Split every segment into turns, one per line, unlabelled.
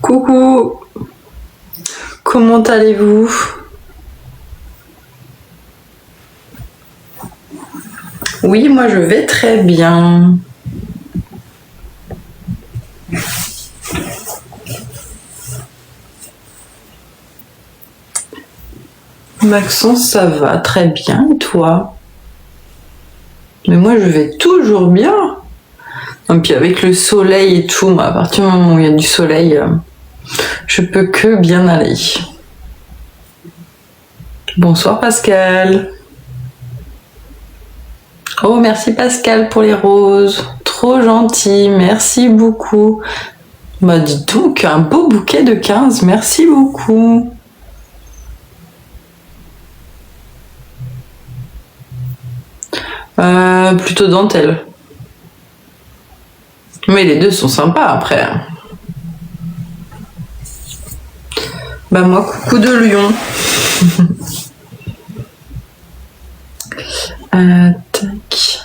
Coucou, comment allez-vous? Oui, moi je vais très bien. Maxence, ça va très bien, et toi? Mais moi je vais toujours bien. Et puis avec le soleil et tout, moi, à partir du moment où il y a du soleil, je peux que bien aller. Bonsoir Pascal. Oh, merci Pascal pour les roses. Trop gentil, merci beaucoup. Bah dis donc, un beau bouquet de 15, merci beaucoup. Plutôt dentelle. Mais les deux sont sympas après. Bah moi, coucou de Lyon. Tac.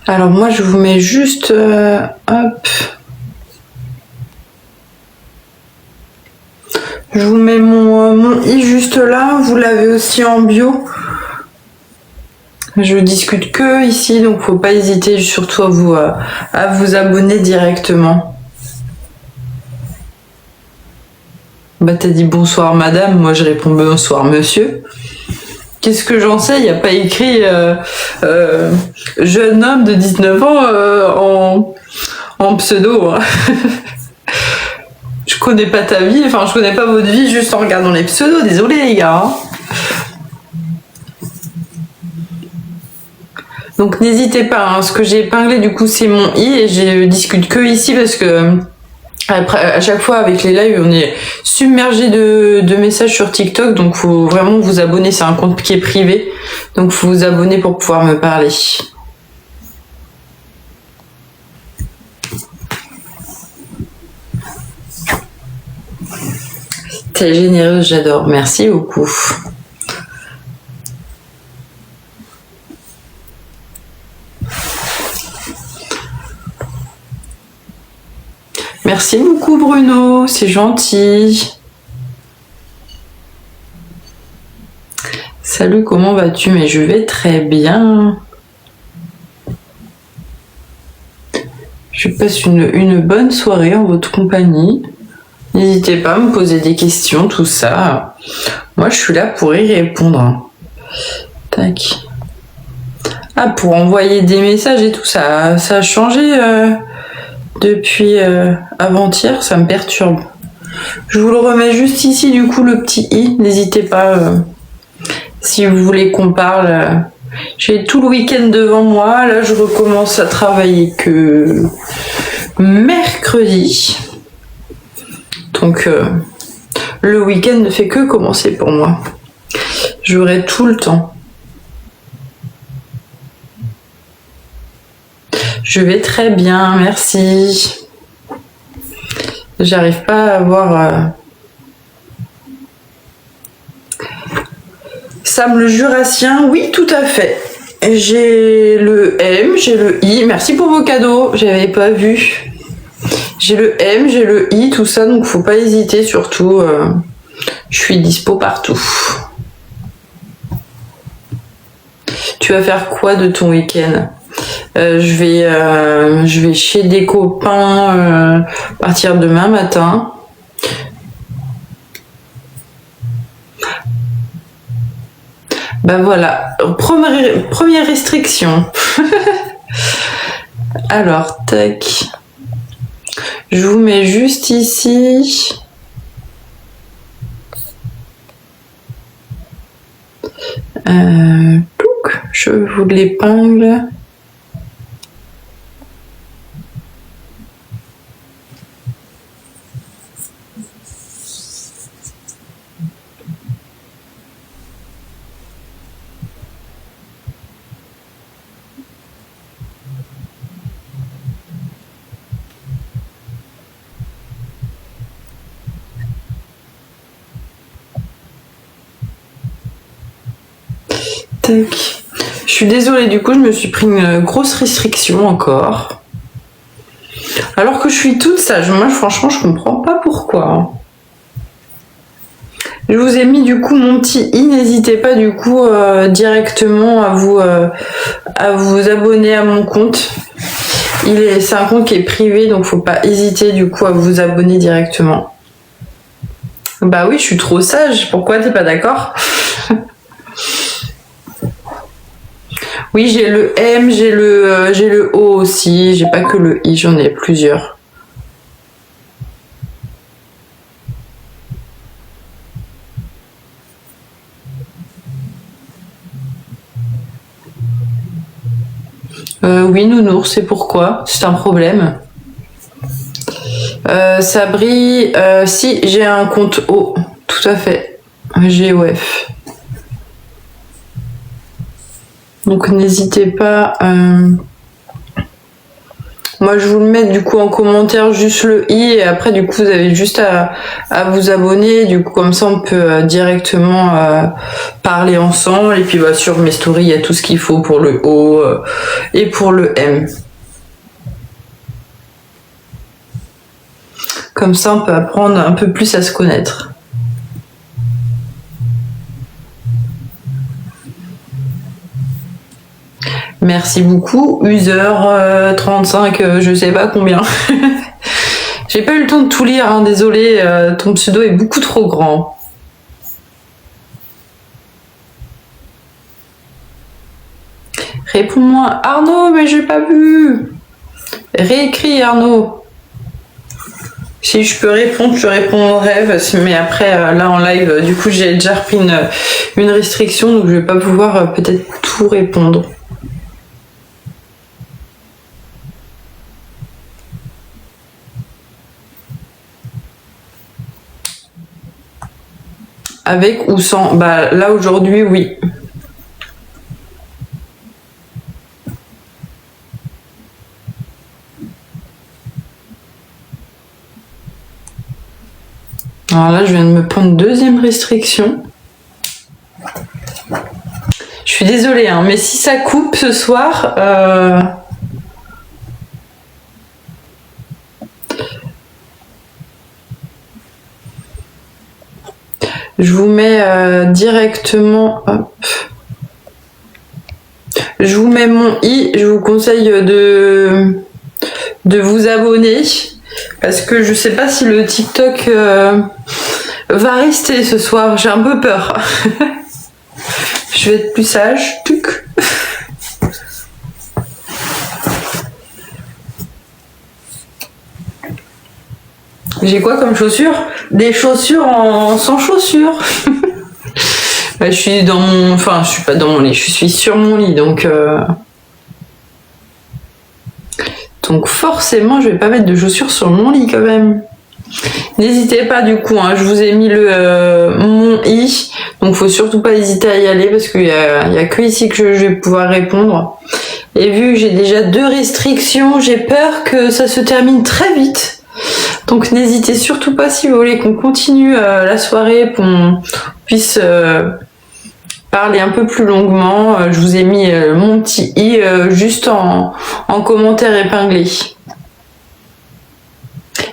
Alors moi, je vous mets juste... hop. Je vous mets mon i juste là. Vous l'avez aussi en bio. Je discute que ici, donc faut pas hésiter surtout à vous abonner directement. Bah t'as dit bonsoir madame, moi je réponds bonsoir monsieur. Qu'est-ce que j'en sais? Il n'y a pas écrit jeune homme de 19 ans en pseudo. Hein. Je connais pas ta vie, enfin je connais pas votre vie juste en regardant les pseudos, désolé les gars. Hein. Donc n'hésitez pas, hein. Ce que j'ai épinglé du coup c'est mon i et je discute que ici parce que après, à chaque fois avec les lives on est submergé de messages sur TikTok, donc faut vraiment vous abonner, c'est un compte qui est privé, donc faut vous abonner pour pouvoir me parler. T'es généreuse, j'adore, merci beaucoup. Merci beaucoup Bruno, c'est gentil. Salut, comment vas-tu? Mais je vais très bien. Je passe une bonne soirée en votre compagnie. N'hésitez pas à me poser des questions, tout ça. Moi, je suis là pour y répondre. Tac. Ah, pour envoyer des messages et tout, ça a changé depuis avant-hier, ça me perturbe. Je vous le remets juste ici, du coup, le petit i. N'hésitez pas, si vous voulez qu'on parle. J'ai tout le week-end devant moi. Là, je recommence à travailler que mercredi. Donc, le week-end ne fait que commencer pour moi. J'aurai tout le temps. Je vais très bien, merci. J'arrive pas à avoir... Sam le Jurassien, oui, tout à fait. J'ai le M, j'ai le I. Merci pour vos cadeaux, j'avais pas vu. J'ai le M, j'ai le I, tout ça, donc faut pas hésiter surtout. Je suis dispo partout. Tu vas faire quoi de ton week-end? Je vais chez des copains à partir de demain matin. Ben voilà, première restriction. Alors, tac. Je vous mets juste ici. Je vous l'épingle. Tac. Je suis désolée, du coup, je me suis pris une grosse restriction encore. Alors que je suis toute sage. Moi, franchement, je comprends pas pourquoi. Je vous ai mis du coup mon petit i. N'hésitez pas du coup directement à vous abonner à mon compte. C'est un compte qui est privé, donc faut pas hésiter du coup à vous abonner directement. Bah oui, je suis trop sage. Pourquoi t'es pas d'accord? Oui, j'ai le M, j'ai le O aussi. J'ai pas que le I, j'en ai plusieurs. Oui, nounours, c'est pourquoi? C'est un problème. Ça brille. Si, j'ai un compte O, tout à fait. GOF. Donc n'hésitez pas. Moi, je vous le mets du coup en commentaire juste le i et après du coup vous avez juste à vous abonner. Du coup comme ça on peut directement parler ensemble. Et puis bah, sur mes stories il y a tout ce qu'il faut pour le O et pour le M. Comme ça on peut apprendre un peu plus à se connaître. Merci beaucoup, User35, je sais pas combien. J'ai pas eu le temps de tout lire, hein, désolé, ton pseudo est beaucoup trop grand. Réponds-moi, Arnaud, mais j'ai pas vu. Réécris, Arnaud. Si je peux répondre, je répondrai, mais après, là en live, du coup, j'ai déjà repris une restriction, donc je vais pas pouvoir peut-être tout répondre. Avec ou sans? Bah là aujourd'hui oui. Alors là je viens de me prendre deuxième restriction. Je suis désolée hein, mais si ça coupe ce soir, je vous mets directement, hop. Je vous mets mon i, je vous conseille de vous abonner parce que je sais pas si le TikTok va rester ce soir, j'ai un peu peur. Je vais être plus sage. Tuc. J'ai quoi comme chaussures? Des chaussures sans chaussures. Bah, je suis dans mon... Enfin, je suis pas dans mon lit, je suis sur mon lit, donc... Donc forcément, je vais pas mettre de chaussures sur mon lit quand même. N'hésitez pas du coup, hein, je vous ai mis mon i, donc faut surtout pas hésiter à y aller parce qu'il y a que ici que je vais pouvoir répondre. Et vu que j'ai déjà 2 restrictions, j'ai peur que ça se termine très vite. Donc n'hésitez surtout pas si vous voulez qu'on continue la soirée, qu'on puisse parler un peu plus longuement. Je vous ai mis mon petit i juste en commentaire épinglé.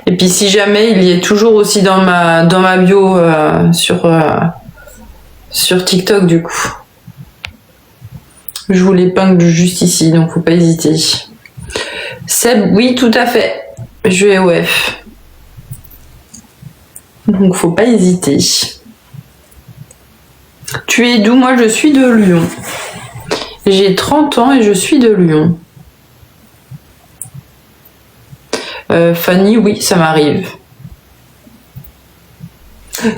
Et puis si jamais, il y est toujours aussi dans ma bio sur TikTok du coup. Je vous l'épingle juste ici, donc faut pas hésiter. Seb, oui, tout à fait. Je vais OF. Donc faut pas hésiter. Tu es d'où? Moi je suis de Lyon. J'ai 30 ans et je suis de Lyon. Fanny, oui, ça m'arrive.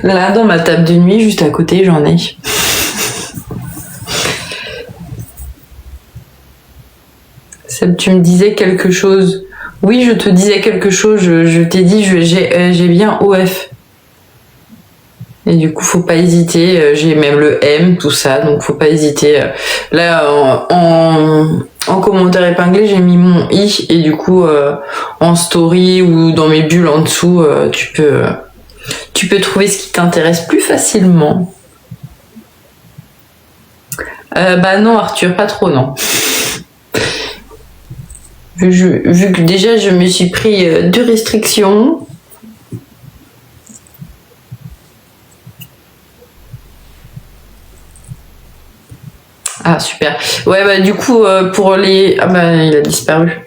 Là, dans ma table de nuit, juste à côté, j'en ai. Seb, tu me disais quelque chose. Oui, je te disais quelque chose. Je t'ai dit, j'ai bien OF. Et du coup, faut pas hésiter. J'ai même le M, tout ça, donc faut pas hésiter. Là, en commentaire épinglé, j'ai mis mon i et du coup, en story ou dans mes bulles en dessous, tu peux trouver ce qui t'intéresse plus facilement. Bah non Arthur, pas trop non. Vu que déjà je me suis pris 2 restrictions. Ah super. Ouais bah du coup pour les... Ah bah il a disparu.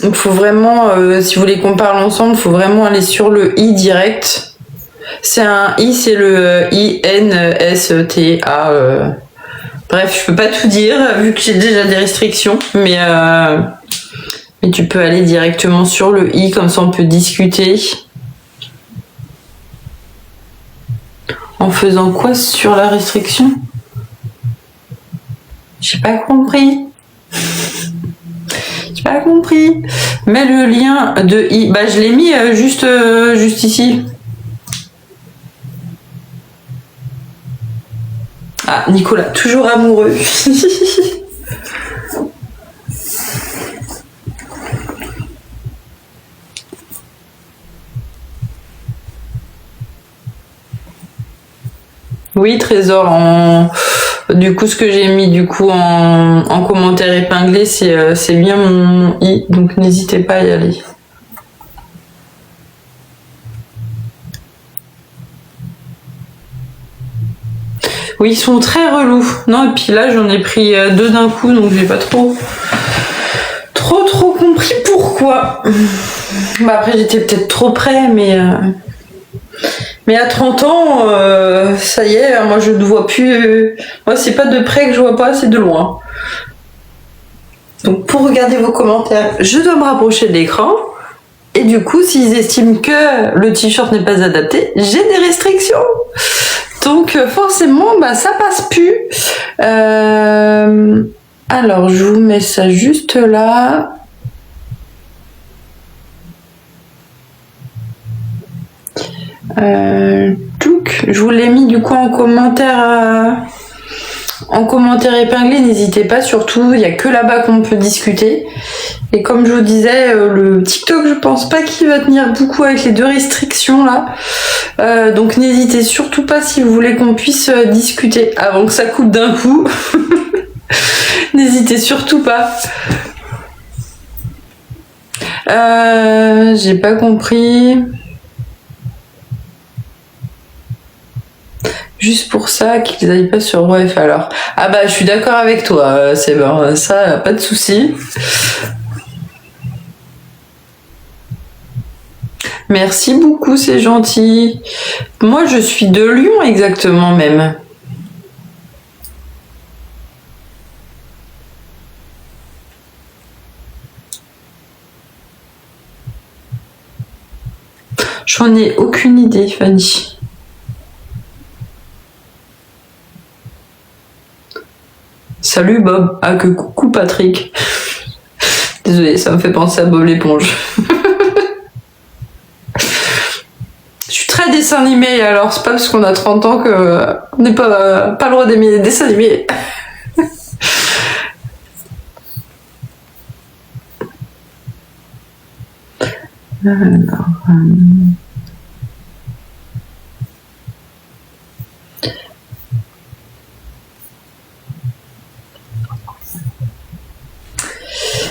Donc faut vraiment, si vous voulez qu'on parle ensemble, faut vraiment aller sur le i direct. C'est un i, c'est le INSTA. Bref, je peux pas tout dire vu que j'ai déjà des restrictions, mais tu peux aller directement sur le i, comme ça on peut discuter. En faisant quoi sur la restriction? J'ai pas compris. J'ai pas compris. Mets le lien de i. Bah je l'ai mis juste ici. Ah, Nicolas, toujours amoureux. Oui, Trésor, du coup, ce que j'ai mis du coup en commentaire épinglé, c'est bien mon i, donc n'hésitez pas à y aller. Oui, ils sont très relous. Non, et puis là, j'en ai pris 2 d'un coup, donc j'ai pas trop compris pourquoi. Bah après, j'étais peut-être trop près, mais à 30 ans, ça y est, moi je ne vois plus. Moi, c'est pas de près que je vois pas, c'est de loin. Donc pour regarder vos commentaires, je dois me rapprocher de l'écran. Et du coup, s'ils estiment que le t-shirt n'est pas adapté, j'ai des restrictions. Donc forcément, bah, ça passe plus. Alors, je vous mets ça juste là. Je vous l'ai mis du coup en commentaire épinglé. N'hésitez pas, surtout, il n'y a que là-bas qu'on peut discuter. Et comme je vous disais, le TikTok, je pense pas qu'il va tenir beaucoup avec les 2 restrictions là. Donc n'hésitez surtout pas si vous voulez qu'on puisse discuter avant que ça coupe d'un coup. N'hésitez surtout pas. J'ai pas compris. Juste pour ça qu'ils aillent pas sur Bref alors. Ah bah je suis d'accord avec toi, c'est bon, ça pas de souci. Merci beaucoup, c'est gentil. Moi je suis de Lyon exactement même. J'en ai aucune idée, Fanny. Salut Bob. Ah que coucou Patrick. Désolée, ça me fait penser à Bob l'éponge. Je suis très dessin animé, alors c'est pas parce qu'on a 30 ans que on n'est pas le droit d'aimer les dessins animés. Alors,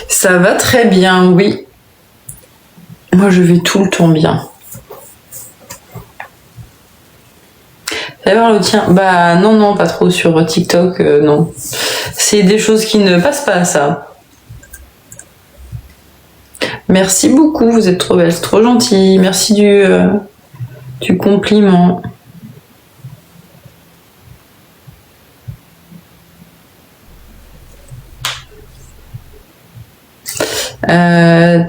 ça va très bien, oui. Moi, je vais tout le temps bien. D'ailleurs, le tien, bah non, pas trop sur TikTok, non. C'est des choses qui ne passent pas, ça. Merci beaucoup, vous êtes trop belle, c'est trop gentil. Merci du compliment.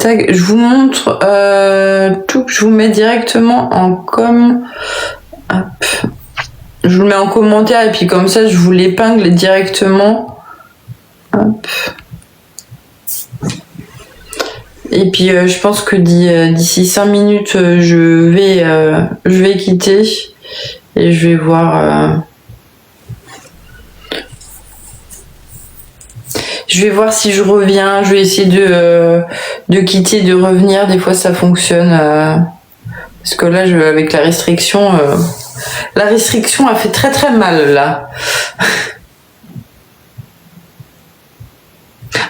Je vous montre tout, je vous mets directement en com. Hop. Je vous le mets en commentaire et puis comme ça je vous l'épingle directement. Hop. Et puis je pense que d'ici 5 minutes je vais quitter et je vais voir. Je vais voir si je reviens. Je vais essayer de quitter, de revenir. Des fois ça fonctionne parce que là avec la restriction a fait très très mal là.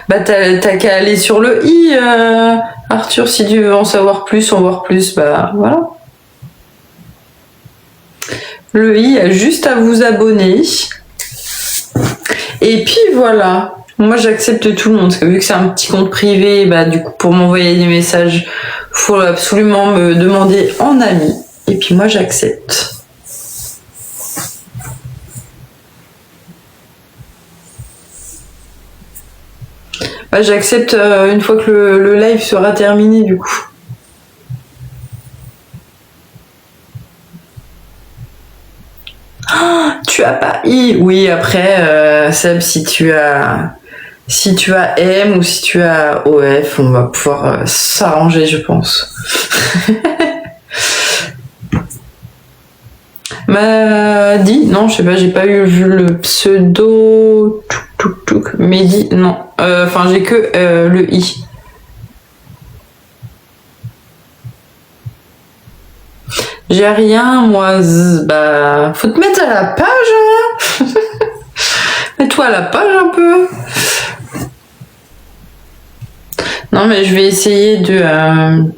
Bah t'as qu'à aller sur le i, Arthur, si tu veux en savoir plus, bah voilà. Le i a juste à vous abonner. Et puis voilà. Moi j'accepte tout le monde, parce que vu que c'est un petit compte privé, bah du coup pour m'envoyer des messages, faut absolument me demander en ami. Et puis moi j'accepte. Bah, j'accepte une fois que le live sera terminé du coup. Oh, tu as pas I. Oui, après, Seb, si tu as M ou si tu as OF, on va pouvoir s'arranger, je pense. Mehdi, non, je sais pas, j'ai pas vu le pseudo. Mehdi, non. Enfin, j'ai que le I. J'ai rien, moi. Bah, faut te mettre à la page, hein. Mets-toi à la page un peu. Non, mais je vais essayer de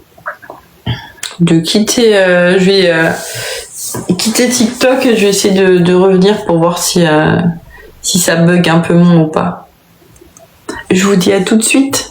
quitter. Je vais quitter TikTok et je vais essayer de revenir pour voir si ça bug un peu moins ou pas. Je vous dis à tout de suite.